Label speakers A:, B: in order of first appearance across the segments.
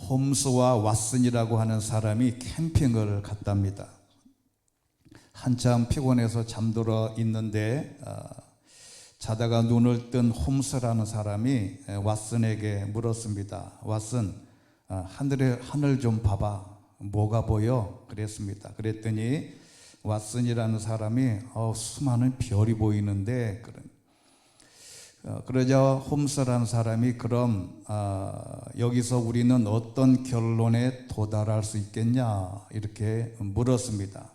A: 홈스와 왓슨이라고 하는 사람이 캠핑을 갔답니다. 한참 피곤해서 잠들어 있는데 자다가 눈을 뜬 홈스라는 사람이 왓슨에게 물었습니다. 왓슨, 하늘 좀 봐봐. 뭐가 보여? 그랬습니다. 그랬더니 왓슨이라는 사람이 수많은 별이 보이는데, 그러자 홈스라는 사람이 그럼 여기서 우리는 어떤 결론에 도달할 수 있겠냐 이렇게 물었습니다.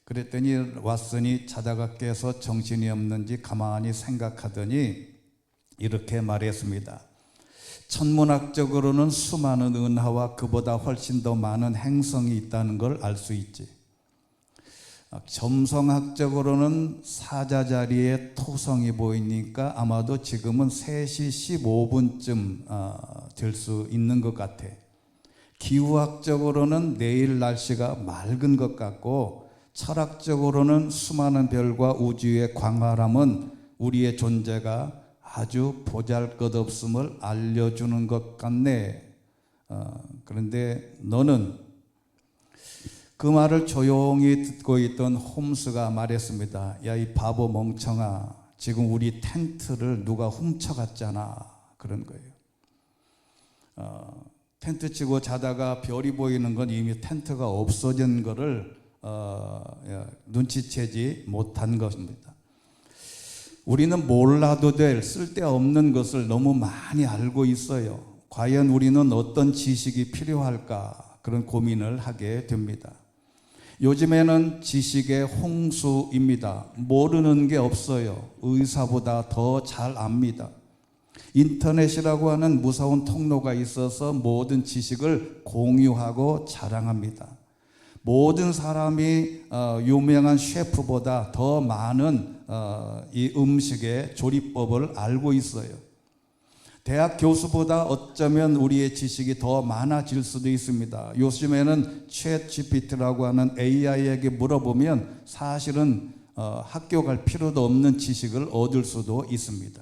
A: 그랬더니 왓슨이 자다가 깨서 정신이 없는지 가만히 생각하더니 이렇게 말했습니다. 천문학적으로는 수많은 은하와 그보다 훨씬 더 많은 행성이 있다는 걸 알 수 있지. 점성학적으로는 사자자리에 토성이 보이니까 아마도 지금은 3시 15분쯤 될 수 있는 것 같아. 기후학적으로는 내일 날씨가 맑은 것 같고, 철학적으로는 수많은 별과 우주의 광활함은 우리의 존재가 아주 보잘것없음을 알려주는 것 같네. 그런데 너는? 그 말을 조용히 듣고 있던 홈스가 말했습니다. 야, 이 바보 멍청아, 지금 우리 텐트를 누가 훔쳐갔잖아. 그런 거예요. 텐트 치고 자다가 별이 보이는 건 이미 텐트가 없어진 거를 눈치채지 못한 것입니다. 우리는 몰라도 될 쓸데없는 것을 너무 많이 알고 있어요. 과연 우리는 어떤 지식이 필요할까? 그런 고민을 하게 됩니다. 요즘에는 지식의 홍수입니다. 모르는 게 없어요. 의사보다 더 잘 압니다. 인터넷이라고 하는 무서운 통로가 있어서 모든 지식을 공유하고 자랑합니다. 모든 사람이 유명한 셰프보다 더 많은 이 음식의 조리법을 알고 있어요. 대학 교수보다 어쩌면 우리의 지식이 더 많아질 수도 있습니다. 요즘에는 챗 GPT라고 하는 AI에게 물어보면 사실은 학교 갈 필요도 없는 지식을 얻을 수도 있습니다.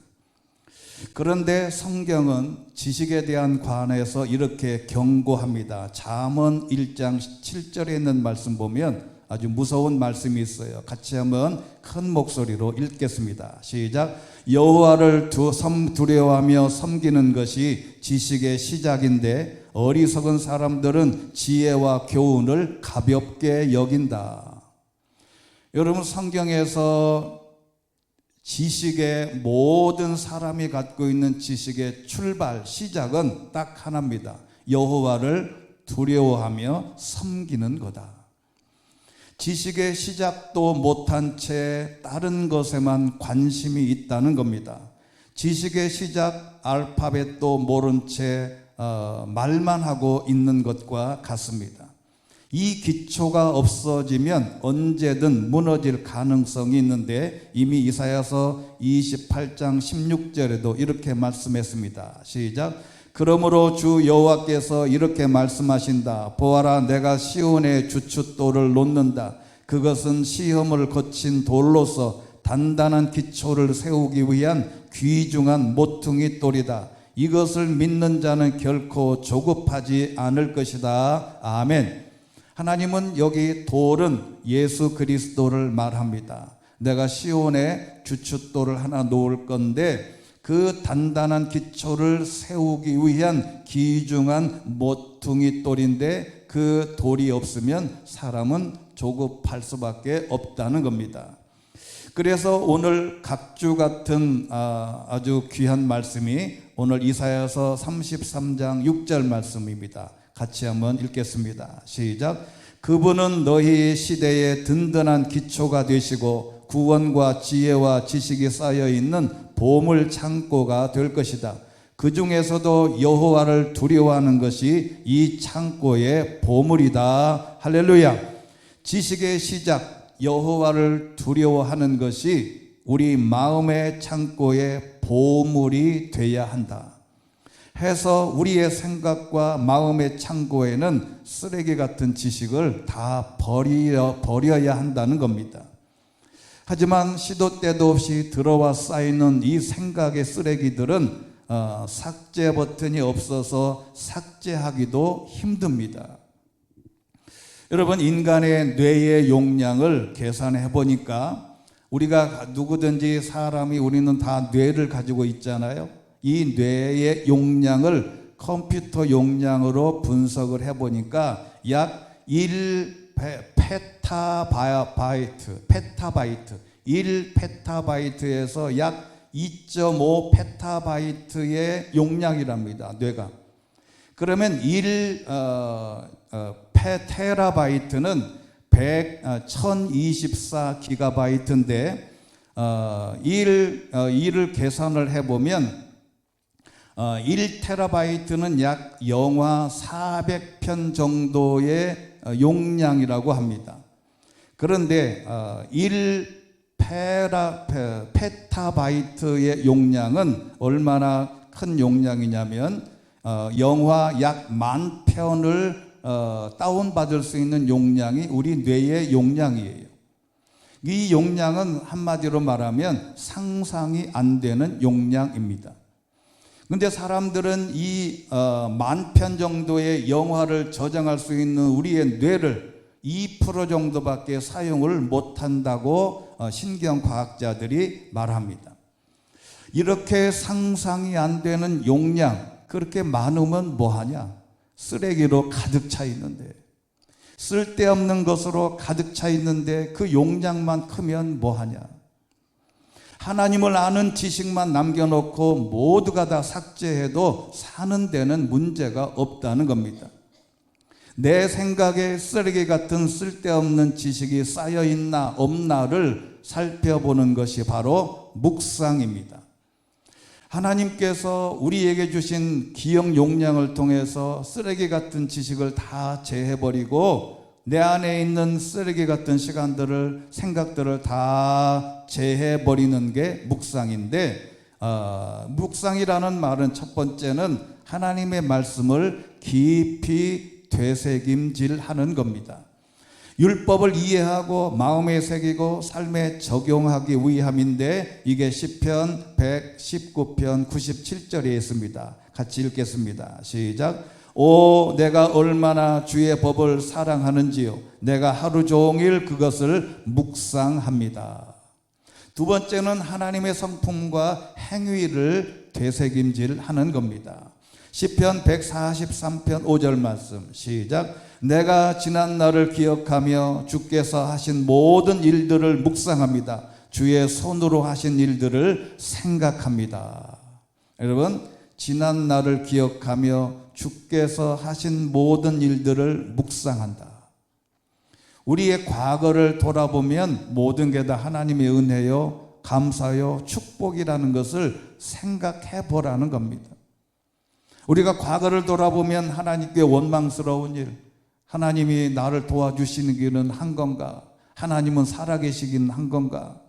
A: 그런데 성경은 지식에 대한 관해서 이렇게 경고합니다. 잠언 1장 7절에 있는 말씀 보면 아주 무서운 말씀이 있어요. 같이 한번 큰 목소리로 읽겠습니다. 시작. 여호와를 두려워하며 섬기는 것이 지식의 시작인데 어리석은 사람들은 지혜와 교훈을 가볍게 여긴다. 여러분, 성경에서 지식의 모든 사람이 갖고 있는 지식의 출발, 시작은 딱 하나입니다. 여호와를 두려워하며 섬기는 거다. 지식의 시작도 못한 채 다른 것에만 관심이 있다는 겁니다. 지식의 시작, 알파벳도 모른 채 말만 하고 있는 것과 같습니다. 이 기초가 없어지면 언제든 무너질 가능성이 있는데 이미 이사야서 28장 16절에도 이렇게 말씀했습니다. 시작. 그러므로 주 여호와께서 이렇게 말씀하신다. 보아라, 내가 시온의 주춧돌을 놓는다. 그것은 시험을 거친 돌로서 단단한 기초를 세우기 위한 귀중한 모퉁이 돌이다. 이것을 믿는 자는 결코 조급하지 않을 것이다. 아멘. 하나님은 여기 돌은 예수 그리스도를 말합니다. 내가 시온에 주춧돌을 하나 놓을 건데 그 단단한 기초를 세우기 위한 귀중한 모퉁이 돌인데 그 돌이 없으면 사람은 조급할 수밖에 없다는 겁니다. 그래서 오늘 각주 같은 아주 귀한 말씀이 오늘 이사야서 33장 6절 말씀입니다. 같이 한번 읽겠습니다. 시작. 그분은 너희 시대에 든든한 기초가 되시고 구원과 지혜와 지식이 쌓여있는 보물 창고가 될 것이다. 그 중에서도 여호와를 두려워하는 것이 이 창고의 보물이다. 할렐루야. 지식의 시작, 여호와를 두려워하는 것이 우리 마음의 창고의 보물이 돼야 한다 해서 우리의 생각과 마음의 창고에는 쓰레기 같은 지식을 다 버려야 한다는 겁니다. 하지만 시도 때도 없이 들어와 쌓이는 이 생각의 쓰레기들은 삭제 버튼이 없어서 삭제하기도 힘듭니다. 여러분, 인간의 뇌의 용량을 계산해 보니까 우리가 누구든지 사람이 우리는 다 뇌를 가지고 있잖아요. 이 뇌의 용량을 컴퓨터 용량으로 분석을 해 보니까 약 1페타바이트에서 약 2.5 페타바이트의 용량이랍니다. 뇌가. 그러면 1테라바이트는 1024 기가바이트인데 이를 계산을 해보면 1테라바이트는 약 영화 400편 정도의 용량이라고 합니다. 그런데 1페타바이트의 용량은 얼마나 큰 용량이냐면 영화 약 10,000편을 다운받을 수 있는 용량이 우리 뇌의 용량이에요. 이 용량은 한마디로 말하면 상상이 안 되는 용량입니다. 근데 사람들은 이 10,000편 정도의 영화를 저장할 수 있는 우리의 뇌를 2% 정도밖에 사용을 못한다고 신경과학자들이 말합니다. 이렇게 상상이 안 되는 용량, 그렇게 많으면 뭐하냐? 쓰레기로 가득 차 있는데, 쓸데없는 것으로 가득 차 있는데 그 용량만 크면 뭐하냐? 하나님을 아는 지식만 남겨놓고 모두가 다 삭제해도 사는 데는 문제가 없다는 겁니다. 내 생각에 쓰레기 같은 쓸데없는 지식이 쌓여있나 없나를 살펴보는 것이 바로 묵상입니다. 하나님께서 우리에게 주신 기억 용량을 통해서 쓰레기 같은 지식을 다 제해버리고 내 안에 있는 쓰레기 같은 시간들을, 생각들을 다 제해버리는 게 묵상인데, 묵상이라는 말은 첫 번째는 하나님의 말씀을 깊이 되새김질하는 겁니다. 율법을 이해하고 마음에 새기고 삶에 적용하기 위함인데, 이게 시편 119편 97절에 있습니다. 같이 읽겠습니다. 시작. 오, 내가 얼마나 주의 법을 사랑하는지요. 내가 하루 종일 그것을 묵상합니다. 두 번째는 하나님의 성품과 행위를 되새김질하는 겁니다. 시편 143편 5절 말씀 시작. 내가 지난 날을 기억하며 주께서 하신 모든 일들을 묵상합니다. 주의 손으로 하신 일들을 생각합니다. 여러분, 지난 날을 기억하며 주께서 하신 모든 일들을 묵상한다. 우리의 과거를 돌아보면 모든 게 다 하나님의 은혜요, 감사요, 축복이라는 것을 생각해 보라는 겁니다. 우리가 과거를 돌아보면 하나님께 원망스러운 일, 하나님이 나를 도와주시기는 한 건가? 하나님은 살아계시긴 한 건가?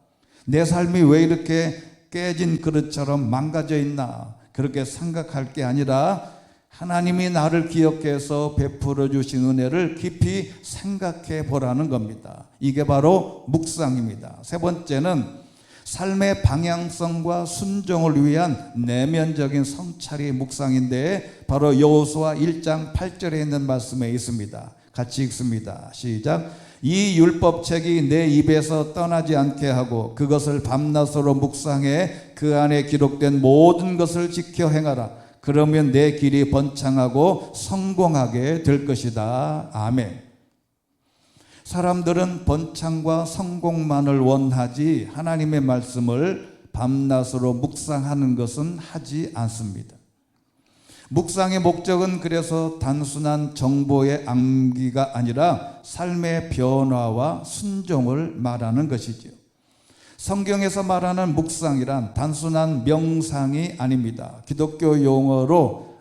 A: 내 삶이 왜 이렇게 깨진 그릇처럼 망가져 있나? 그렇게 생각할 게 아니라 하나님이 나를 기억해서 베풀어 주신 은혜를 깊이 생각해 보라는 겁니다. 이게 바로 묵상입니다. 세 번째는 삶의 방향성과 순종을 위한 내면적인 성찰이 묵상인데, 바로 여호수아 1장 8절에 있는 말씀에 있습니다. 같이 읽습니다. 시작. 이 율법책이 내 입에서 떠나지 않게 하고 그것을 밤낮으로 묵상해 그 안에 기록된 모든 것을 지켜 행하라. 그러면 내 길이 번창하고 성공하게 될 것이다. 아멘. 사람들은 번창과 성공만을 원하지 하나님의 말씀을 밤낮으로 묵상하는 것은 하지 않습니다. 묵상의 목적은 그래서 단순한 정보의 암기가 아니라 삶의 변화와 순종을 말하는 것이지요. 성경에서 말하는 묵상이란 단순한 명상이 아닙니다. 기독교 용어로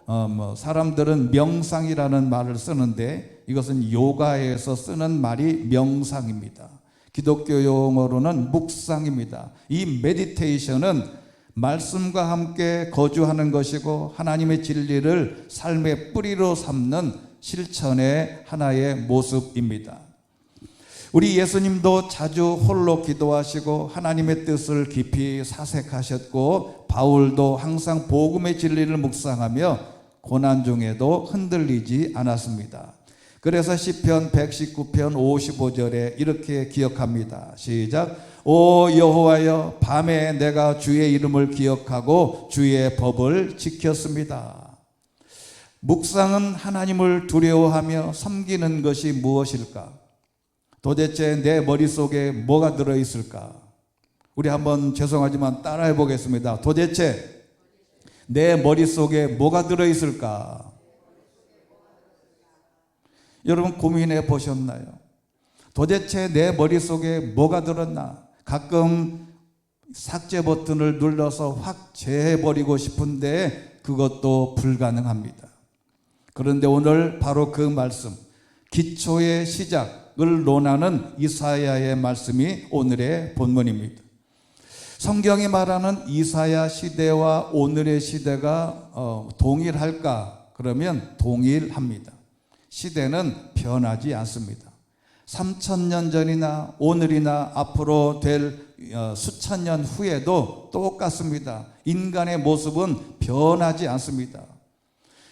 A: 사람들은 명상이라는 말을 쓰는데, 이것은 요가에서 쓰는 말이 명상입니다. 기독교 용어로는 묵상입니다. 이 메디테이션은 말씀과 함께 거주하는 것이고 하나님의 진리를 삶의 뿌리로 삼는 실천의 하나의 모습입니다. 우리 예수님도 자주 홀로 기도하시고 하나님의 뜻을 깊이 사색하셨고 바울도 항상 복음의 진리를 묵상하며 고난 중에도 흔들리지 않았습니다. 그래서 시편 119편 55절에 이렇게 기억합니다. 시작. 오 여호와여, 밤에 내가 주의 이름을 기억하고 주의 법을 지켰습니다. 묵상은 하나님을 두려워하며 섬기는 것이 무엇일까? 도대체 내 머릿속에 뭐가 들어있을까? 우리 한번 죄송하지만 따라해 보겠습니다. 도대체 내 머릿속에 뭐가 들어있을까? 여러분 고민해 보셨나요? 도대체 내 머릿속에 뭐가 들었나? 가끔 삭제 버튼을 눌러서 확 제해버리고 싶은데 그것도 불가능합니다. 그런데 오늘 바로 그 말씀, 기초의 시작을 논하는 이사야의 말씀이 오늘의 본문입니다. 성경이 말하는 이사야 시대와 오늘의 시대가 동일할까? 그러면 동일합니다. 시대는 변하지 않습니다. 3000년 전이나 오늘이나 앞으로 될 수천 년 후에도 똑같습니다. 인간의 모습은 변하지 않습니다.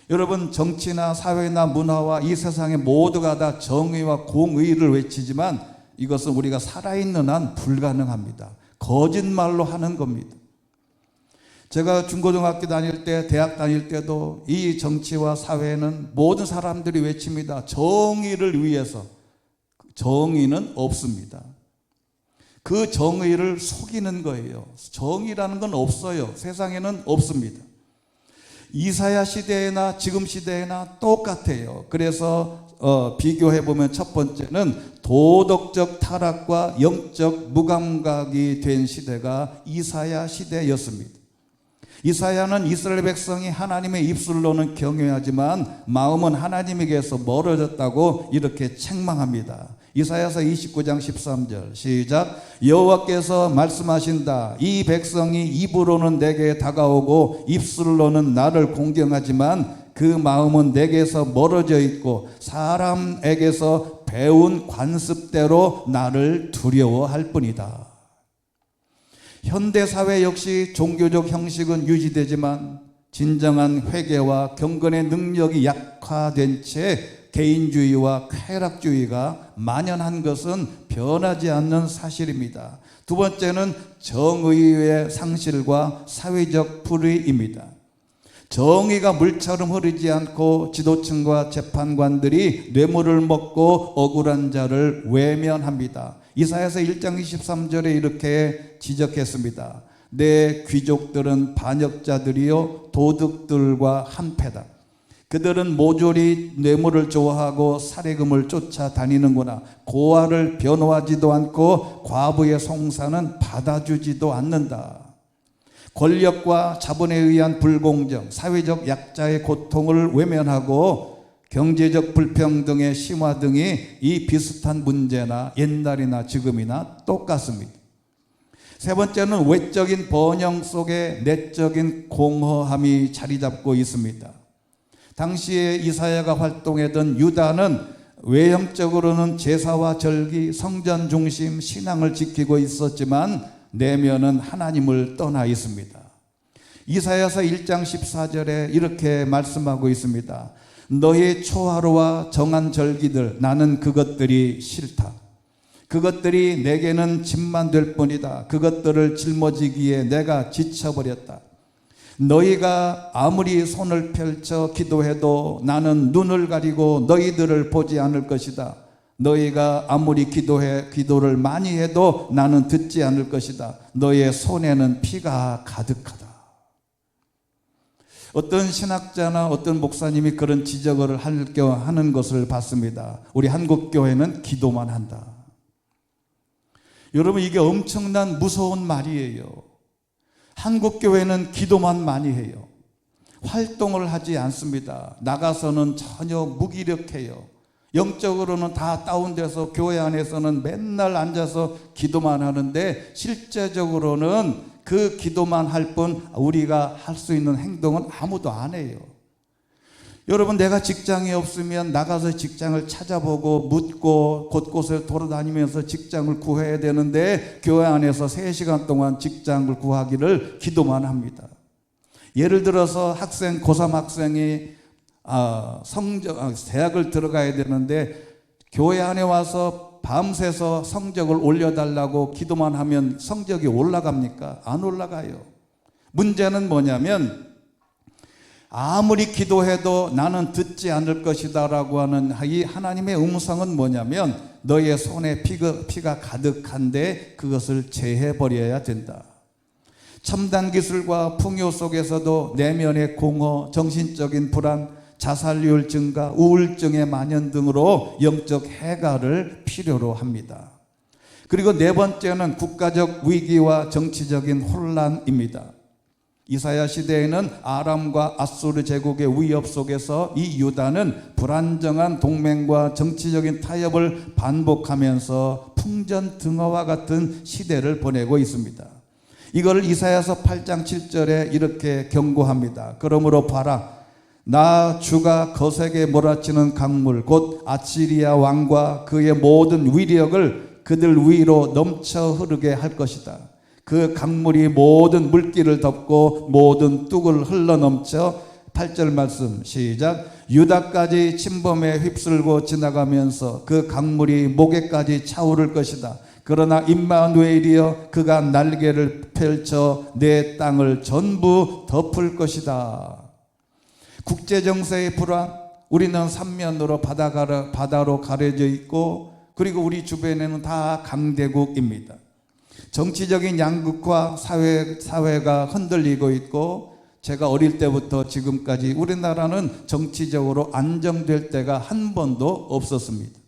A: 여러분 정치나 사회나 문화와 이 세상의 모두가 다 정의와 공의를 외치지만 이것은 우리가 살아있는 한 불가능합니다. 거짓말로 하는 겁니다. 제가 중고등학교 다닐 때, 대학 다닐 때도 이 정치와 사회는 모든 사람들이 외칩니다. 정의를 위해서. 정의는 없습니다. 그 정의를 속이는 거예요. 정의라는 건 없어요. 세상에는 없습니다. 이사야 시대나 지금 시대나 똑같아요. 그래서 비교해보면 첫 번째는 도덕적 타락과 영적 무감각이 된 시대가 이사야 시대였습니다. 이사야는 이스라엘 백성이 하나님의 입술로는 경외하지만 마음은 하나님에게서 멀어졌다고 이렇게 책망합니다. 이사야서 29장 13절 시작. 여호와께서 말씀하신다. 이 백성이 입으로는 내게 다가오고 입술로는 나를 공경하지만 그 마음은 내게서 멀어져 있고 사람에게서 배운 관습대로 나를 두려워할 뿐이다. 현대사회 역시 종교적 형식은 유지되지만 진정한 회개와 경건의 능력이 약화된 채 개인주의와 쾌락주의가 만연한 것은 변하지 않는 사실입니다. 두 번째는 정의의 상실과 사회적 불의입니다. 정의가 물처럼 흐르지 않고 지도층과 재판관들이 뇌물을 먹고 억울한 자를 외면합니다. 이사야서 1장 23절에 이렇게 지적했습니다. 내 귀족들은 반역자들이요 도둑들과 한패다. 그들은 모조리 뇌물을 좋아하고 살해금을 쫓아다니는구나. 고아를 변호하지도 않고 과부의 송사는 받아주지도 않는다. 권력과 자본에 의한 불공정, 사회적 약자의 고통을 외면하고 경제적 불평등의 심화 등이 이 비슷한 문제나 옛날이나 지금이나 똑같습니다. 세 번째는 외적인 번영 속에 내적인 공허함이 자리 잡고 있습니다. 당시에 이사야가 활동했던 유다는 외형적으로는 제사와 절기, 성전 중심 신앙을 지키고 있었지만 내면은 하나님을 떠나 있습니다. 이사야서 1장 14절에 이렇게 말씀하고 있습니다. 너의 초하루와 정한 절기들 나는 그것들이 싫다. 그것들이 내게는 짐만 될 뿐이다. 그것들을 짊어지기에 내가 지쳐버렸다. 너희가 아무리 손을 펼쳐 기도해도 나는 눈을 가리고 너희들을 보지 않을 것이다. 너희가 아무리 기도를 많이 해도 나는 듣지 않을 것이다. 너의 손에는 피가 가득하다. 어떤 신학자나 어떤 목사님이 그런 지적을 하는 것을 봤습니다. 우리 한국교회는 기도만 한다. 여러분 이게 엄청난 무서운 말이에요. 한국교회는 기도만 많이 해요. 활동을 하지 않습니다. 나가서는 전혀 무기력해요. 영적으로는 다 다운돼서 교회 안에서는 맨날 앉아서 기도만 하는데 실제적으로는 그 기도만 할 뿐 우리가 할 수 있는 행동은 아무도 안 해요. 여러분, 내가 직장이 없으면 나가서 직장을 찾아보고 묻고 곳곳에 돌아다니면서 직장을 구해야 되는데 교회 안에서 3시간 동안 직장을 구하기를 기도만 합니다. 예를 들어서 학생, 고3 학생이 대학을 들어가야 되는데 교회 안에 와서 밤새서 성적을 올려달라고 기도만 하면 성적이 올라갑니까? 안 올라가요. 문제는 뭐냐면 아무리 기도해도 나는 듣지 않을 것이다 라고 하는 이 하나님의 음성은 뭐냐면 너의 손에 피가 가득한데 그것을 제해버려야 된다. 첨단 기술과 풍요 속에서도 내면의 공허, 정신적인 불안, 자살률 증가, 우울증의 만연 등으로 영적 해가를 필요로 합니다. 그리고 4번째는 국가적 위기와 정치적인 혼란입니다. 이사야 시대에는 아람과 아수르 제국의 위협 속에서 이 유다는 불안정한 동맹과 정치적인 타협을 반복하면서 풍전등화와 같은 시대를 보내고 있습니다. 이걸 이사야서 8장 7절에 이렇게 경고합니다. 그러므로 봐라, 나 주가 거세게 몰아치는 강물 곧 아시리아 왕과 그의 모든 위력을 그들 위로 넘쳐 흐르게 할 것이다. 그 강물이 모든 물길을 덮고 모든 뚝을 흘러넘쳐 8절 말씀 시작. 유다까지 침범에 휩쓸고 지나가면서 그 강물이 목에까지 차오를 것이다. 그러나 임마누엘이여 그가 날개를 펼쳐 내 땅을 전부 덮을 것이다. 국제정세의 불안, 우리는 삼면으로 바다로 가려져 있고 그리고 우리 주변에는 다 강대국입니다. 정치적인 양극화, 사회가 흔들리고 있고 제가 어릴 때부터 지금까지 우리나라는 정치적으로 안정될 때가 한 번도 없었습니다.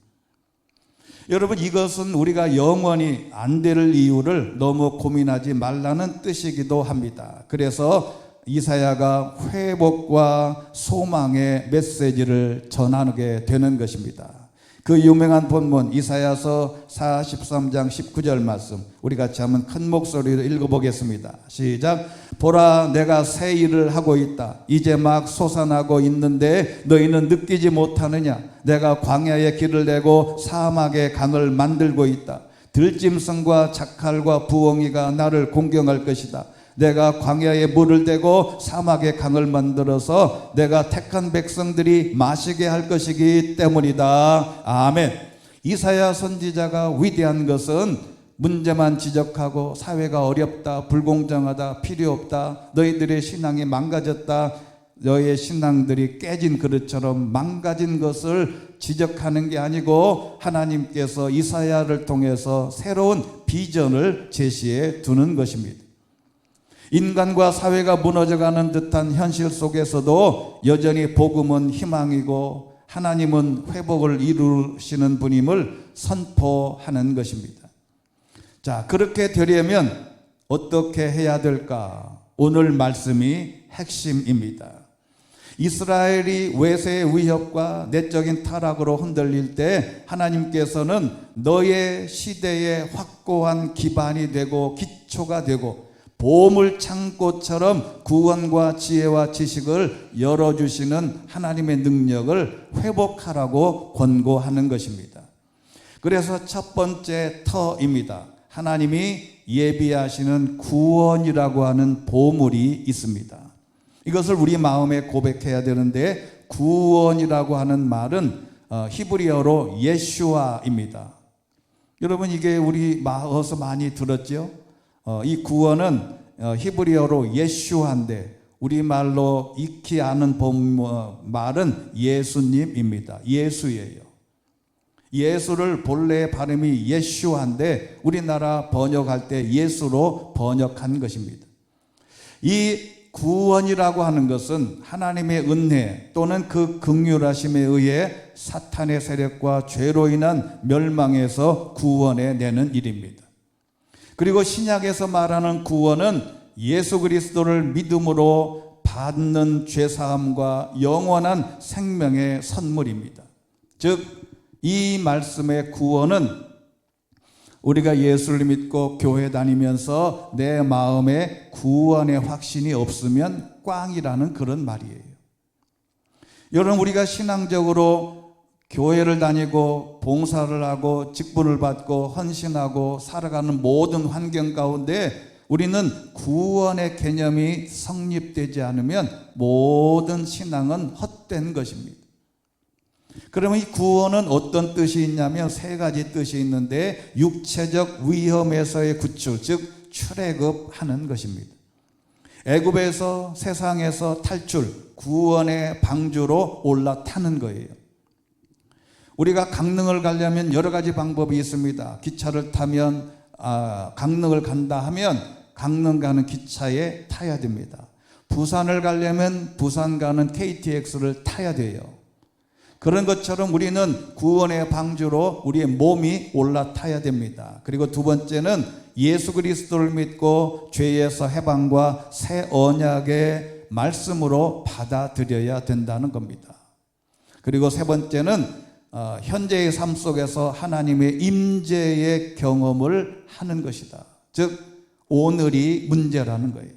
A: 여러분, 이것은 우리가 영원히 안 될 이유를 너무 고민하지 말라는 뜻이기도 합니다. 그래서 이사야가 회복과 소망의 메시지를 전하게 되는 것입니다. 그 유명한 본문 이사야서 43장 19절 말씀 우리 같이 한번 큰 목소리로 읽어보겠습니다. 시작. 보라, 내가 새 일을 하고 있다. 이제 막 솟아나고 있는데 너희는 느끼지 못하느냐? 내가 광야에 길을 내고 사막에 강을 만들고 있다. 들짐승과 자칼과 부엉이가 나를 공경할 것이다. 내가 광야에 물을 대고 사막에 강을 만들어서 내가 택한 백성들이 마시게 할 것이기 때문이다. 아멘. 이사야 선지자가 위대한 것은 문제만 지적하고 사회가 어렵다, 불공정하다, 필요 없다, 너희들의 신앙이 망가졌다, 너의 신앙들이 깨진 그릇처럼 망가진 것을 지적하는 게 아니고 하나님께서 이사야를 통해서 새로운 비전을 제시해 두는 것입니다. 인간과 사회가 무너져가는 듯한 현실 속에서도 여전히 복음은 희망이고 하나님은 회복을 이루시는 분임을 선포하는 것입니다. 자, 그렇게 되려면 어떻게 해야 될까? 오늘 말씀이 핵심입니다. 이스라엘이 외세의 위협과 내적인 타락으로 흔들릴 때 하나님께서는 너의 시대에 확고한 기반이 되고 기초가 되고 보물 창고처럼 구원과 지혜와 지식을 열어주시는 하나님의 능력을 회복하라고 권고하는 것입니다. 그래서 첫 번째 터입니다. 하나님이 예비하시는 구원이라고 하는 보물이 있습니다. 이것을 우리 마음에 고백해야 되는데 구원이라고 하는 말은 히브리어로 예슈아입니다. 여러분, 이게 우리 어디서 많이 들었죠? 이 구원은 히브리어로 예슈아인데 우리말로 익히 아는 말은 예수님입니다. 예수예요. 예수를 본래 발음이 예슈아인데 우리나라 번역할 때 예수로 번역한 것입니다. 이 구원이라고 하는 것은 하나님의 은혜 또는 그 긍휼하심에 의해 사탄의 세력과 죄로 인한 멸망에서 구원해 내는 일입니다. 그리고 신약에서 말하는 구원은 예수 그리스도를 믿음으로 받는 죄사함과 영원한 생명의 선물입니다. 즉, 이 말씀의 구원은 우리가 예수를 믿고 교회 다니면서 내 마음에 구원의 확신이 없으면 꽝이라는 그런 말이에요. 여러분, 우리가 신앙적으로 교회를 다니고 봉사를 하고 직분을 받고 헌신하고 살아가는 모든 환경 가운데 우리는 구원의 개념이 성립되지 않으면 모든 신앙은 헛된 것입니다. 그러면 이 구원은 어떤 뜻이 있냐면 세 가지 뜻이 있는데, 육체적 위험에서의 구출, 즉 출애굽하는 것입니다. 애굽에서, 세상에서 탈출, 구원의 방주로 올라타는 거예요. 우리가 강릉을 가려면 여러 가지 방법이 있습니다. 기차를 타면 강릉을 간다 하면 강릉 가는 기차에 타야 됩니다. 부산을 가려면 부산 가는 KTX를 타야 돼요. 그런 것처럼 우리는 구원의 방주로 우리의 몸이 올라타야 됩니다. 그리고 두 번째는 예수 그리스도를 믿고 죄에서 해방과 새 언약의 말씀으로 받아들여야 된다는 겁니다. 그리고 세 번째는 현재의 삶 속에서 하나님의 임재의 경험을 하는 것이다. 즉 오늘이 문제라는 거예요.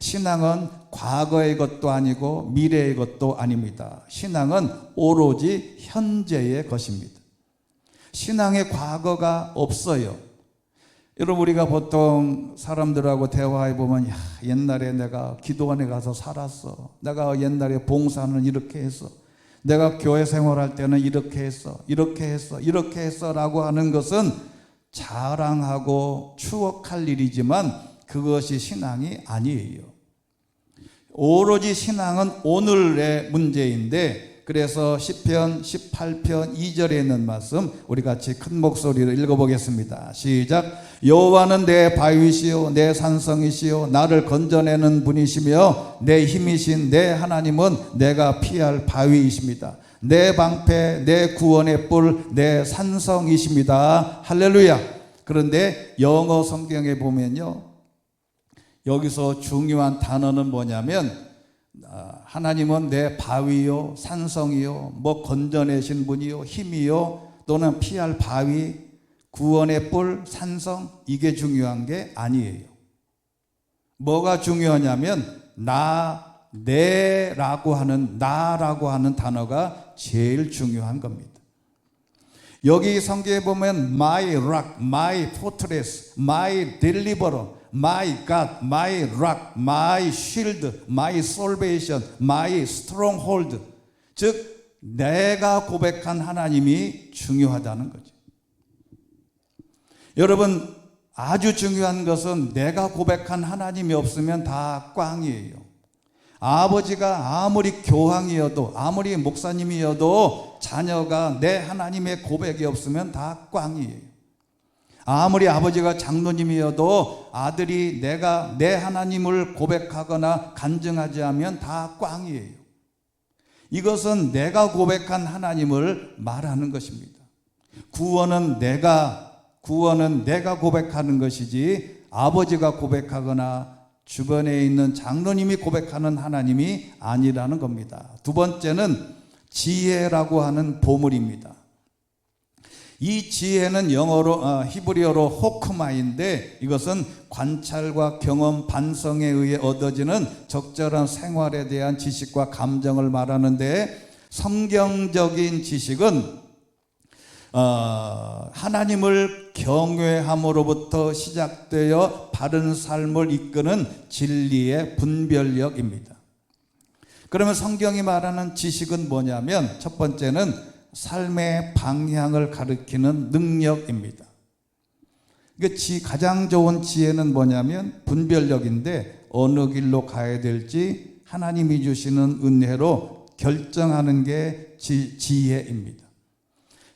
A: 신앙은 과거의 것도 아니고 미래의 것도 아닙니다. 신앙은 오로지 현재의 것입니다. 신앙의 과거가 없어요. 여러분, 우리가 보통 사람들하고 대화해 보면, 옛날에 내가 기도원에 가서 살았어, 내가 옛날에 봉사는 이렇게 했어, 내가 교회 생활할 때는 이렇게 했어, 이렇게 했어, 이렇게 했어 라고 하는 것은 자랑하고 추억할 일이지만 그것이 신앙이 아니에요. 오로지 신앙은 오늘의 문제인데, 그래서 시편 18편 2절에 있는 말씀 우리 같이 큰 목소리로 읽어보겠습니다. 시작. 여호와는 내 바위시요 내 산성이시요 나를 건져내는 분이시며 내 힘이신 내 하나님은 내가 피할 바위이십니다. 내 방패, 내 구원의 뿔, 내 산성이십니다. 할렐루야. 그런데 영어 성경에 보면요, 여기서 중요한 단어는 뭐냐면 하나님은 내 바위요 산성이요 뭐 건져내신 분이요 힘이요 또는 피할 바위, 구원의 뿔, 산성, 이게 중요한 게 아니에요. 뭐가 중요하냐면 나라고 하는 단어가 제일 중요한 겁니다. 여기 성경에 보면 my rock, my fortress, my deliverer, my God, my rock, my shield, my salvation, my stronghold, 즉 내가 고백한 하나님이 중요하다는 거죠. 여러분, 아주 중요한 것은 내가 고백한 하나님이 없으면 다 꽝이에요. 아버지가 아무리 교황이어도 아무리 목사님이어도 자녀가 내 하나님의 고백이 없으면 다 꽝이에요. 아무리 아버지가 장로님이어도 아들이 내가 내 하나님을 고백하거나 간증하지 않으면 다 꽝이에요. 이것은 내가 고백한 하나님을 말하는 것입니다. 구원은 내가 고백하는 것이지 아버지가 고백하거나 주변에 있는 장로님이 고백하는 하나님이 아니라는 겁니다. 두 번째는 지혜라고 하는 보물입니다. 이 지혜는 영어로 히브리어로 호크마인데 이것은 관찰과 경험, 반성에 의해 얻어지는 적절한 생활에 대한 지식과 감정을 말하는데, 성경적인 지식은 하나님을 경외함으로부터 시작되어 바른 삶을 이끄는 진리의 분별력입니다. 그러면 성경이 말하는 지식은 뭐냐면, 첫 번째는 삶의 방향을 가리키는 능력입니다. 가장 좋은 지혜는 뭐냐면 분별력인데, 어느 길로 가야 될지 하나님이 주시는 은혜로 결정하는 게 지혜입니다.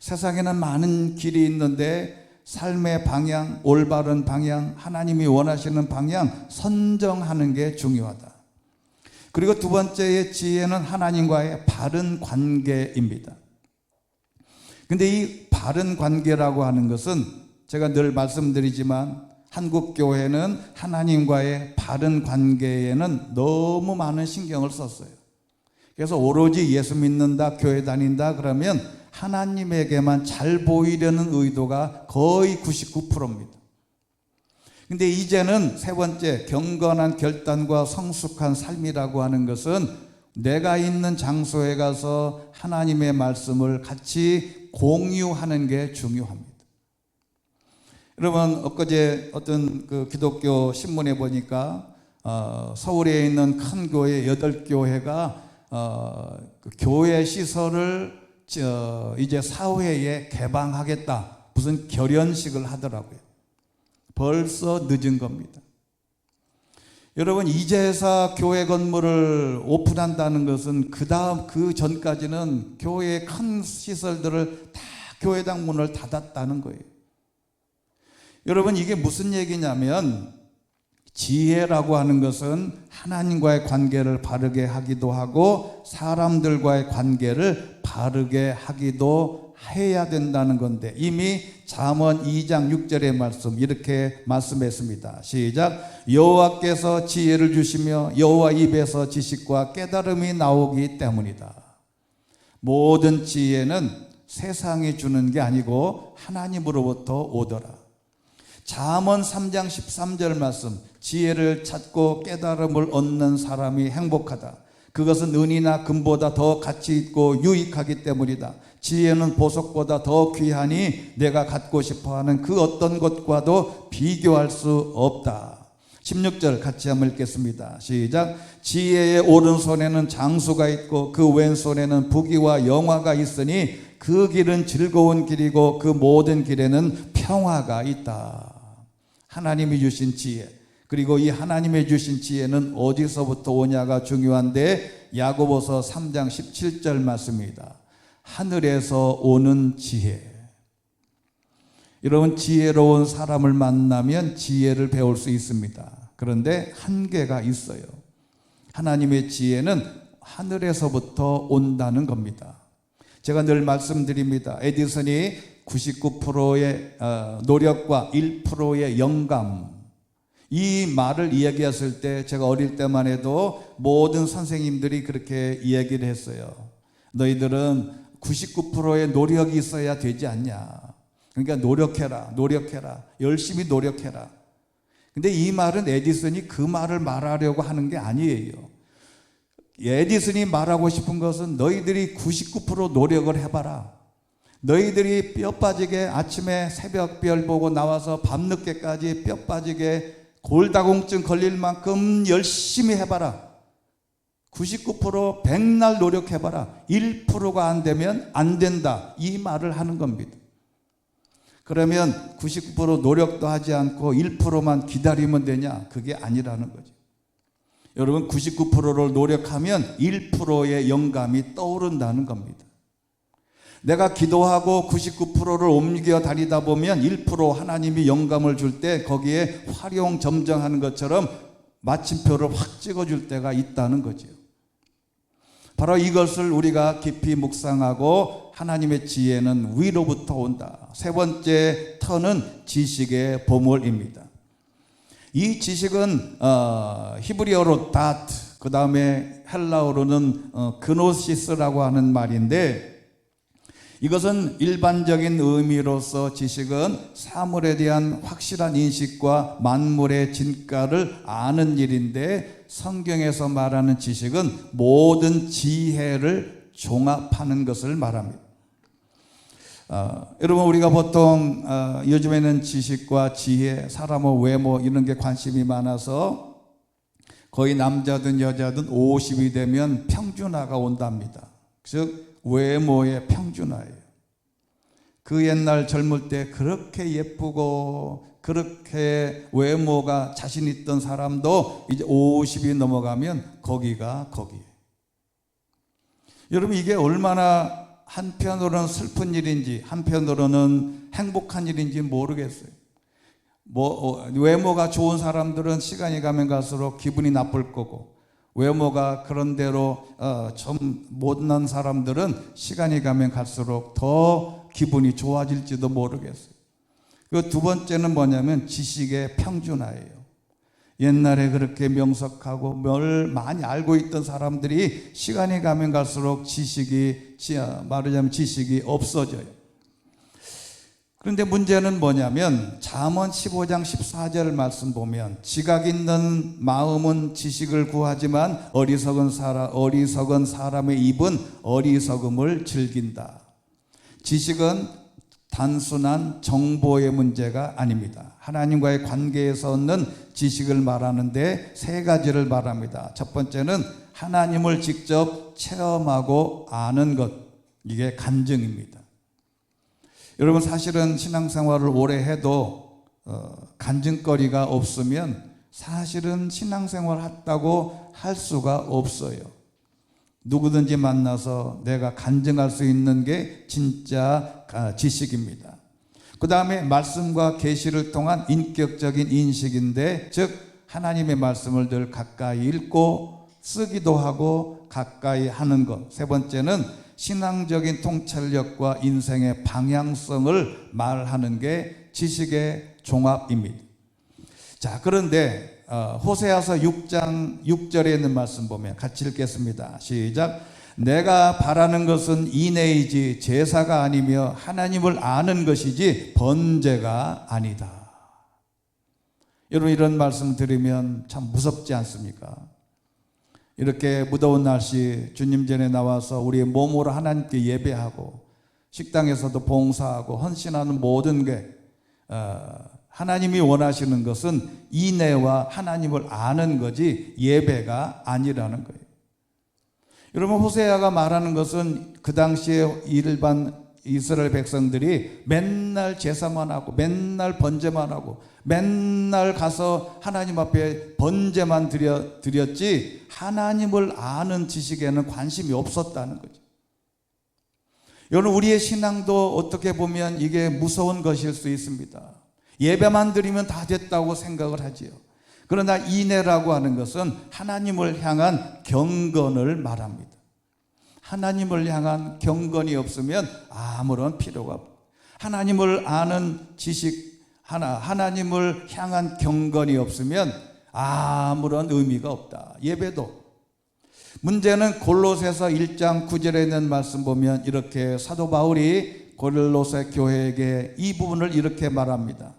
A: 세상에는 많은 길이 있는데 삶의 방향, 올바른 방향, 하나님이 원하시는 방향 선정하는 게 중요하다. 그리고 두 번째의 지혜는 하나님과의 바른 관계입니다. 근데 이 바른 관계라고 하는 것은 제가 늘 말씀드리지만 한국 교회는 하나님과의 바른 관계에는 너무 많은 신경을 썼어요. 그래서 오로지 예수 믿는다, 교회 다닌다 그러면 하나님에게만 잘 보이려는 의도가 거의 99%입니다. 근데 이제는 세 번째, 경건한 결단과 성숙한 삶이라고 하는 것은 내가 있는 장소에 가서 하나님의 말씀을 같이 공유하는 게 중요합니다. 여러분, 엊그제 어떤 그 기독교 신문에 보니까 서울에 있는 큰 교회 8교회가 그 교회 시설을 이제 사회에 개방하겠다, 무슨 결연식을 하더라고요. 벌써 늦은 겁니다. 여러분, 이제서 교회 건물을 오픈한다는 것은 그 전까지는 교회의 큰 시설들을 다 교회당 문을 닫았다는 거예요. 여러분, 이게 무슨 얘기냐면, 지혜라고 하는 것은 하나님과의 관계를 바르게 하기도 하고 사람들과의 관계를 바르게 하기도 해야 된다는 건데, 이미 잠언 2장 6절의 말씀 이렇게 말씀했습니다. 시작. 여호와께서 지혜를 주시며 여호와 입에서 지식과 깨달음이 나오기 때문이다. 모든 지혜는 세상이 주는 게 아니고 하나님으로부터 오더라. 잠언 3장 13절 말씀. 지혜를 찾고 깨달음을 얻는 사람이 행복하다. 그것은 은이나 금보다 더 가치 있고 유익하기 때문이다. 지혜는 보석보다 더 귀하니 내가 갖고 싶어하는 그 어떤 것과도 비교할 수 없다. 16절 같이 한번 읽겠습니다. 시작. 지혜의 오른손에는 장수가 있고 그 왼손에는 부귀와 영화가 있으니 그 길은 즐거운 길이고 그 모든 길에는 평화가 있다. 하나님이 주신 지혜, 그리고 이 하나님의 주신 지혜는 어디서부터 오냐가 중요한데, 야고보서 3장 17절 말씀입니다. 하늘에서 오는 지혜. 여러분, 지혜로운 사람을 만나면 지혜를 배울 수 있습니다. 그런데 한계가 있어요. 하나님의 지혜는 하늘에서부터 온다는 겁니다. 제가 늘 말씀드립니다. 에디슨이 99%의 노력과 1%의 영감, 이 말을 이야기했을 때 제가 어릴 때만 해도 모든 선생님들이 그렇게 이야기를 했어요. 너희들은 99%의 노력이 있어야 되지 않냐. 그러니까 노력해라. 열심히 노력해라. 근데 이 말은 에디슨이 그 말을 말하려고 하는 게 아니에요. 에디슨이 말하고 싶은 것은 너희들이 99% 노력을 해봐라. 너희들이 뼈 빠지게 아침에 새벽별 보고 나와서 밤늦게까지 뼈 빠지게 골다공증 걸릴 만큼 열심히 해봐라. 99% 백날 노력해봐라. 1%가 안 되면 안 된다. 이 말을 하는 겁니다. 그러면 99% 노력도 하지 않고 1%만 기다리면 되냐? 그게 아니라는 거죠. 여러분, 99%를 노력하면 1%의 영감이 떠오른다는 겁니다. 내가 기도하고 99%를 옮겨 다니다 보면 1% 하나님이 영감을 줄 때 거기에 활용 점정하는 것처럼 마침표를 확 찍어줄 때가 있다는 거죠. 바로 이것을 우리가 깊이 묵상하고, 하나님의 지혜는 위로부터 온다. 세 번째 터는 지식의 보물입니다. 이 지식은 히브리어로 다트, 그 다음에 헬라어로는 그노시스라고 하는 말인데, 이것은 일반적인 의미로서 지식은 사물에 대한 확실한 인식과 만물의 진가를 아는 일인데, 성경에서 말하는 지식은 모든 지혜를 종합하는 것을 말합니다. 여러분, 우리가 보통 요즘에는 지식과 지혜, 사람의 외모 이런 게 관심이 많아서 거의 남자든 여자든 50이 되면 평준화가 온답니다. 즉 외모의 평준화예요. 그 옛날 젊을 때 그렇게 예쁘고 그렇게 외모가 자신 있던 사람도 이제 50이 넘어가면 거기가 거기예요. 여러분, 이게 얼마나 한편으로는 슬픈 일인지 한편으로는 행복한 일인지 모르겠어요. 외모가 좋은 사람들은 시간이 가면 갈수록 기분이 나쁠 거고, 외모가 그런대로 좀 못난 사람들은 시간이 가면 갈수록 더 기분이 좋아질지도 모르겠어요. 그 두 번째는 뭐냐면 지식의 평준화예요. 옛날에 그렇게 명석하고 뭘 많이 알고 있던 사람들이 시간이 가면 갈수록 말하자면 지식이 없어져요. 그런데 문제는 뭐냐면 잠언 15장 14절 말씀 보면 지각 있는 마음은 지식을 구하지만 어리석은 사람의 입은 어리석음을 즐긴다. 지식은 단순한 정보의 문제가 아닙니다. 하나님과의 관계에서 얻는 지식을 말하는데 세 가지를 말합니다. 첫 번째는 하나님을 직접 체험하고 아는 것, 이게 간증입니다. 여러분, 사실은 신앙생활을 오래 해도 간증거리가 없으면 사실은 신앙생활 했다고 할 수가 없어요. 누구든지 만나서 내가 간증할 수 있는 게 진짜 지식입니다. 그 다음에 말씀과 계시를 통한 인격적인 인식인데, 즉 하나님의 말씀을 늘 가까이 읽고 쓰기도 하고 가까이 하는 것. 세 번째는 신앙적인 통찰력과 인생의 방향성을 말하는 게 지식의 종합입니다. 자, 그런데 호세아서 6장 6절에 있는 말씀 보면 같이 읽겠습니다. 시작. 내가 바라는 것은 인애이지 제사가 아니며 하나님을 아는 것이지 번제가 아니다. 여러분, 이런 말씀 들으면 참 무섭지 않습니까? 이렇게 무더운 날씨 주님 전에 나와서 우리의 몸으로 하나님께 예배하고 식당에서도 봉사하고 헌신하는 모든 게 하나님이 원하시는 것은 인애와 하나님을 아는 거지 예배가 아니라는 거예요. 여러분, 호세아가 말하는 것은 그 당시에 일반 이스라엘 백성들이 맨날 제사만 하고 맨날 번제만 하고 맨날 가서 하나님 앞에 번제만 드렸지 하나님을 아는 지식에는 관심이 없었다는 거죠. 여러분, 우리의 신앙도 어떻게 보면 이게 무서운 것일 수 있습니다. 예배만 드리면 다 됐다고 생각을 하지요. 그러나 인애라고 하는 것은 하나님을 향한 경건을 말합니다. 하나님을 향한 경건이 없으면 아무런 필요가 없다. 하나님을 아는 지식 하나님을 향한 경건이 없으면 아무런 의미가 없다. 예배도. 문제는 골로새서 1장 9절에 있는 말씀 보면 이렇게 사도 바울이 골로새 교회에게 이 부분을 이렇게 말합니다.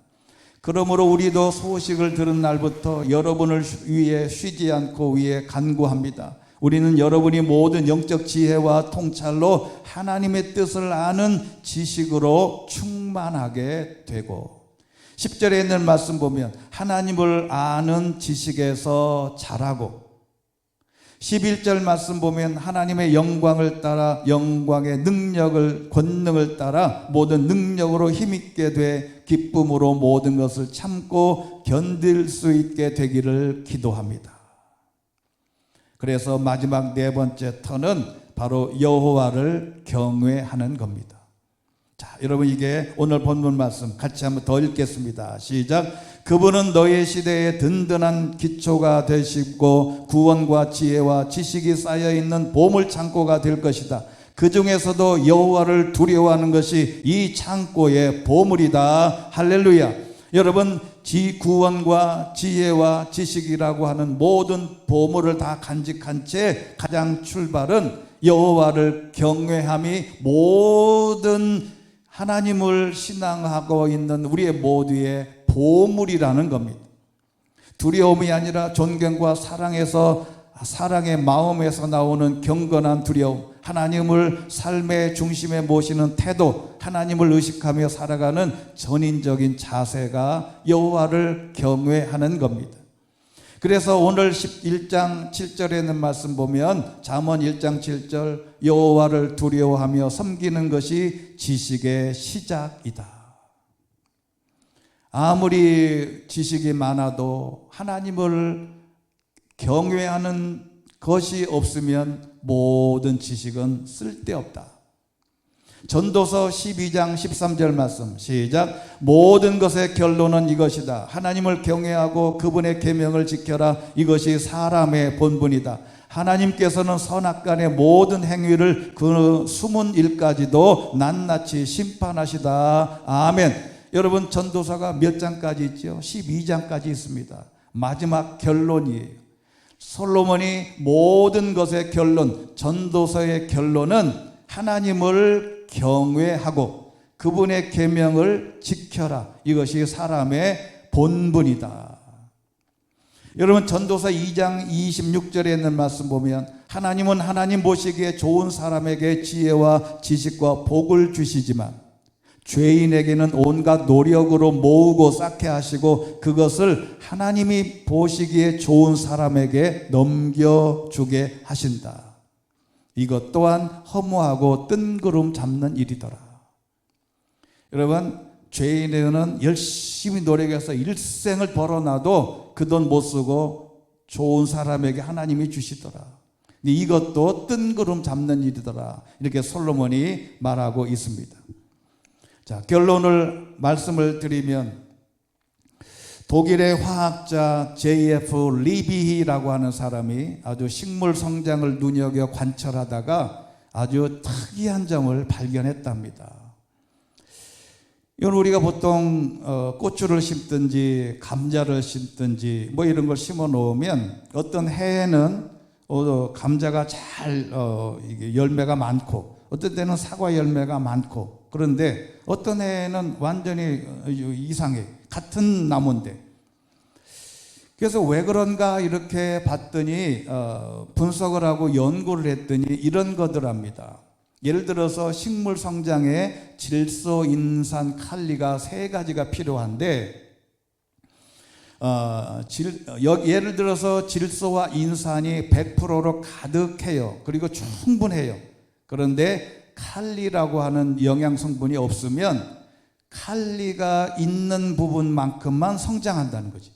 A: 그러므로 우리도 소식을 들은 날부터 여러분을 위해 쉬지 않고 위해 간구합니다. 우리는 여러분이 모든 영적 지혜와 통찰로 하나님의 뜻을 아는 지식으로 충만하게 되고, 10절에 있는 말씀 보면 하나님을 아는 지식에서 자라고, 11절 말씀 보면 하나님의 영광을 따라 영광의 능력을 권능을 따라 모든 능력으로 힘있게 돼 기쁨으로 모든 것을 참고 견딜 수 있게 되기를 기도합니다. 그래서 마지막 네 번째 터는 바로 여호와를 경외하는 겁니다. 자, 여러분, 이게 오늘 본문 말씀 같이 한번 더 읽겠습니다. 시작. 그분은 너의 시대에 든든한 기초가 되시고 구원과 지혜와 지식이 쌓여있는 보물 창고가 될 것이다. 그 중에서도 여호와를 두려워하는 것이 이 창고의 보물이다. 할렐루야. 여러분, 구원과 지혜와 지식이라고 하는 모든 보물을 다 간직한 채 가장 출발은 여호와를 경외함이 모든 하나님을 신앙하고 있는 우리의 모두의 보물이라는 겁니다. 두려움이 아니라 존경과 사랑의 마음에서 나오는 경건한 두려움, 하나님을 삶의 중심에 모시는 태도, 하나님을 의식하며 살아가는 전인적인 자세가 여호와를 경외하는 겁니다. 그래서 오늘 11장 7절에 있는 말씀 보면 잠언 1장 7절 여호와를 두려워하며 섬기는 것이 지식의 시작이다. 아무리 지식이 많아도 하나님을 경외하는 것이 없으면 모든 지식은 쓸데없다. 전도서 12장 13절 말씀 시작. 모든 것의 결론은 이것이다. 하나님을 경외하고 그분의 계명을 지켜라. 이것이 사람의 본분이다. 하나님께서는 선악간의 모든 행위를 그 숨은 일까지도 낱낱이 심판하시다. 아멘. 여러분, 전도서가 몇 장까지 있죠? 12장까지 있습니다. 마지막 결론이에요. 솔로몬이 모든 것의 결론, 전도서의 결론은 하나님을 경외하고 그분의 계명을 지켜라. 이것이 사람의 본분이다. 여러분 전도서 2장 26절에 있는 말씀 보면 하나님은 하나님 보시기에 좋은 사람에게 지혜와 지식과 복을 주시지만 죄인에게는 온갖 노력으로 모으고 쌓게 하시고 그것을 하나님이 보시기에 좋은 사람에게 넘겨주게 하신다. 이것 또한 허무하고 뜬구름 잡는 일이더라. 여러분 죄인에게는 열심히 노력해서 일생을 벌어놔도 그 돈 못 쓰고 좋은 사람에게 하나님이 주시더라. 이것도 뜬구름 잡는 일이더라. 이렇게 솔로몬이 말하고 있습니다. 자, 결론을 말씀을 드리면 독일의 화학자 J.F. 리비히라고 하는 사람이 아주 식물 성장을 눈여겨 관찰하다가 아주 특이한 점을 발견했답니다. 이건 우리가 보통 고추를 심든지 감자를 심든지 뭐 이런 걸 심어 놓으면 어떤 해에는 감자가 잘 이게 열매가 많고 어떤 때는 사과 열매가 많고 그런데 어떤 해에는 완전히 이상해. 같은 나무인데. 그래서 왜 그런가 이렇게 봤더니 분석을 하고 연구를 했더니 이런 거더랍니다. 예를 들어서 식물 성장에 질소, 인산, 칼리가 3가지가 필요한데 예를 들어서 질소와 인산이 100%로 가득해요. 그리고 충분해요. 그런데 칼리라고 하는 영양 성분이 없으면 칼리가 있는 부분만큼만 성장한다는 거지.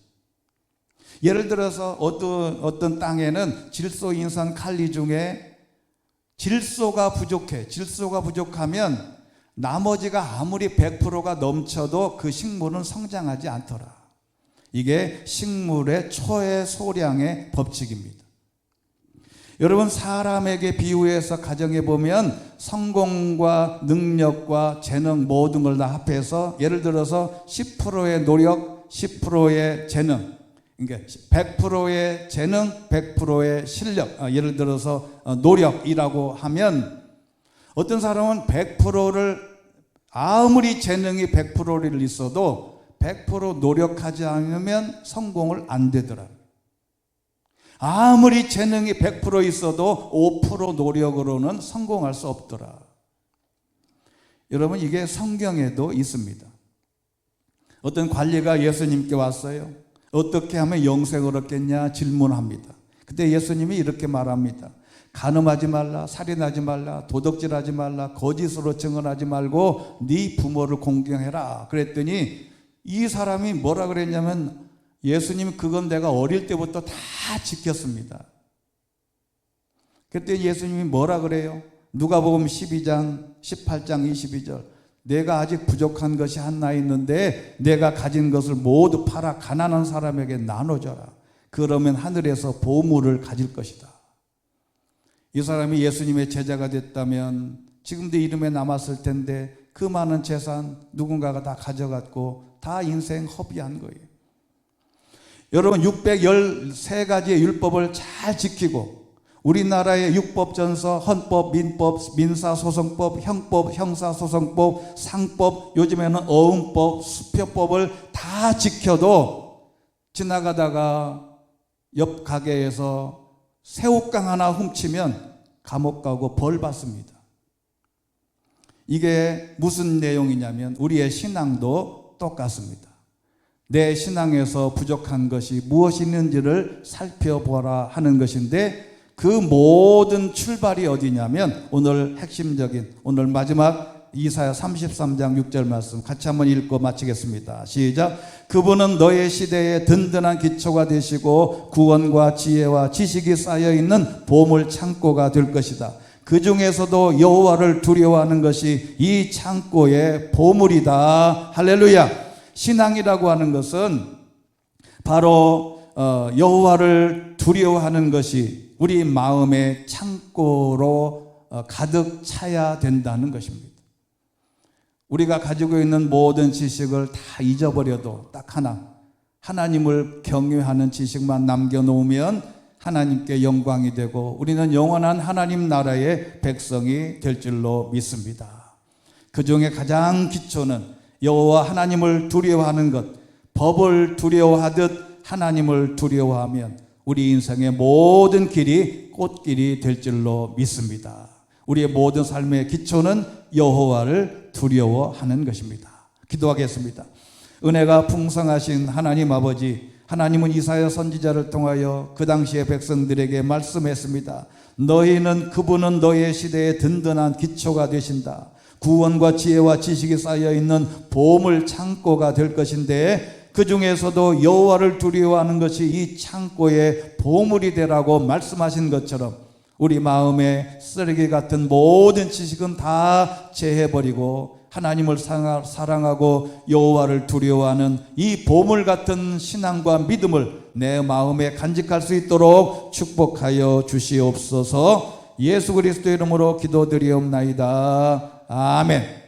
A: 예를 들어서 어떤 땅에는 질소, 인산, 칼리 중에 질소가 부족해. 질소가 부족하면 나머지가 아무리 100%가 넘쳐도 그 식물은 성장하지 않더라. 이게 식물의 초해소량의 법칙입니다. 여러분 사람에게 비유해서 가정해 보면 성공과 능력과 재능 모든 걸 다 합해서 예를 들어서 10%의 노력, 10%의 재능, 그러니까 100%의 재능, 100%의 실력, 예를 들어서 노력이라고 하면 어떤 사람은 100%를 아무리 재능이 100%를 있어도 100% 노력하지 않으면 성공을 안 되더라. 아무리 재능이 100% 있어도 5% 노력으로는 성공할 수 없더라. 여러분 이게 성경에도 있습니다. 어떤 관리가 예수님께 왔어요. 어떻게 하면 영생을 얻겠냐 질문합니다. 그때 예수님이 이렇게 말합니다. 간음하지 말라, 살인하지 말라, 도둑질하지 말라, 거짓으로 증언하지 말고 네 부모를 공경해라. 그랬더니 이 사람이 뭐라 그랬냐면 예수님 그건 내가 어릴 때부터 다 지켰습니다. 그때 예수님이 뭐라 그래요? 누가복음 12장 18장 22절 내가 아직 부족한 것이 하나 있는데 내가 가진 것을 모두 팔아 가난한 사람에게 나눠줘라. 그러면 하늘에서 보물을 가질 것이다. 이 사람이 예수님의 제자가 됐다면 지금도 이름에 남았을 텐데 그 많은 재산 누군가가 다 가져갔고 다 인생 허비한 거예요. 여러분 613가지의 율법을 잘 지키고 우리나라의 육법전서, 헌법, 민법, 민사소송법, 형법, 형사소송법, 상법, 요즘에는 어음법, 수표법을 다 지켜도 지나가다가 옆 가게에서 새우깡 하나 훔치면 감옥 가고 벌 받습니다. 이게 무슨 내용이냐면 우리의 신앙도 똑같습니다. 내 신앙에서 부족한 것이 무엇이 있는지를 살펴보라 하는 것인데 그 모든 출발이 어디냐면 오늘 핵심적인 오늘 마지막 이사야 33장 6절 말씀 같이 한번 읽고 마치겠습니다. 시작. 그분은 너의 시대에 든든한 기초가 되시고 구원과 지혜와 지식이 쌓여있는 보물 창고가 될 것이다. 그 중에서도 여호와를 두려워하는 것이 이 창고의 보물이다. 할렐루야. 신앙이라고 하는 것은 바로 여호와를 두려워하는 것이 우리 마음의 창고로 가득 차야 된다는 것입니다. 우리가 가지고 있는 모든 지식을 다 잊어버려도 딱 하나 하나님을 경외하는 지식만 남겨놓으면 하나님께 영광이 되고 우리는 영원한 하나님 나라의 백성이 될 줄로 믿습니다. 그 중에 가장 기초는 여호와 하나님을 두려워하는 것, 법을 두려워하듯 하나님을 두려워하면 우리 인생의 모든 길이 꽃길이 될 줄로 믿습니다. 우리의 모든 삶의 기초는 여호와를 두려워하는 것입니다. 기도하겠습니다. 은혜가 풍성하신 하나님 아버지, 하나님은 이사야 선지자를 통하여 그 당시의 백성들에게 말씀했습니다. 그분은 너의 시대에 든든한 기초가 되신다. 구원과 지혜와 지식이 쌓여있는 보물 창고가 될 것인데 그 중에서도 여호와를 두려워하는 것이 이 창고의 보물이 되라고 말씀하신 것처럼 우리 마음에 쓰레기 같은 모든 지식은 다 제해버리고 하나님을 사랑하고 여호와를 두려워하는 이 보물 같은 신앙과 믿음을 내 마음에 간직할 수 있도록 축복하여 주시옵소서. 예수 그리스도의 이름으로 기도드리옵나이다. 아멘.